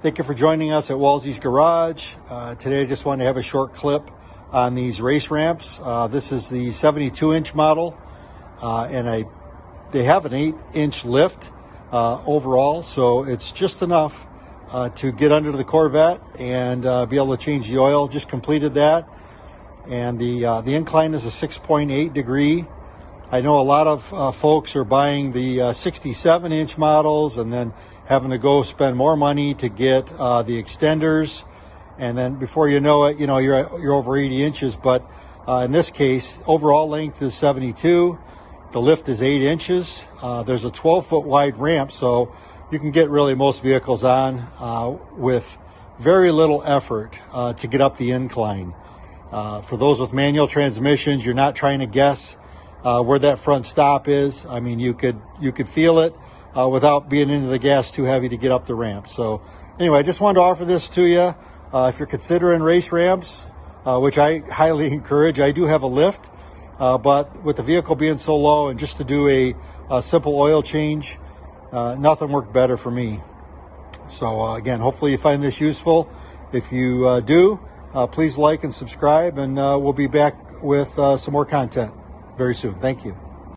Thank you for joining us at Walsey's Garage. Today I just wanted to have a short clip on these race ramps. This is the 72-inch model, and they have an 8-inch lift overall, so it's just enough to get under the Corvette and be able to change the oil. Just completed that, and the incline is a 6.8 degree. I know a lot of folks are buying the 67-inch models and then having to go spend more money to get the extenders, and then before you know it, you're over 80 inches. But in this case, overall length is 72. The lift is 8 inches. There's a 12-foot wide ramp, so you can get really most vehicles on with very little effort to get up the incline. For those with manual transmissions, you're not trying to guess where that front stop is. I mean, you could feel it without being into the gas too heavy to get up the ramp. So anyway, I just wanted to offer this to you. If you're considering race ramps, which I highly encourage, I do have a lift, but with the vehicle being so low and just to do a simple oil change, nothing worked better for me. So again, hopefully you find this useful. If you do, please like and subscribe, and we'll be back with some more content very soon. Thank you.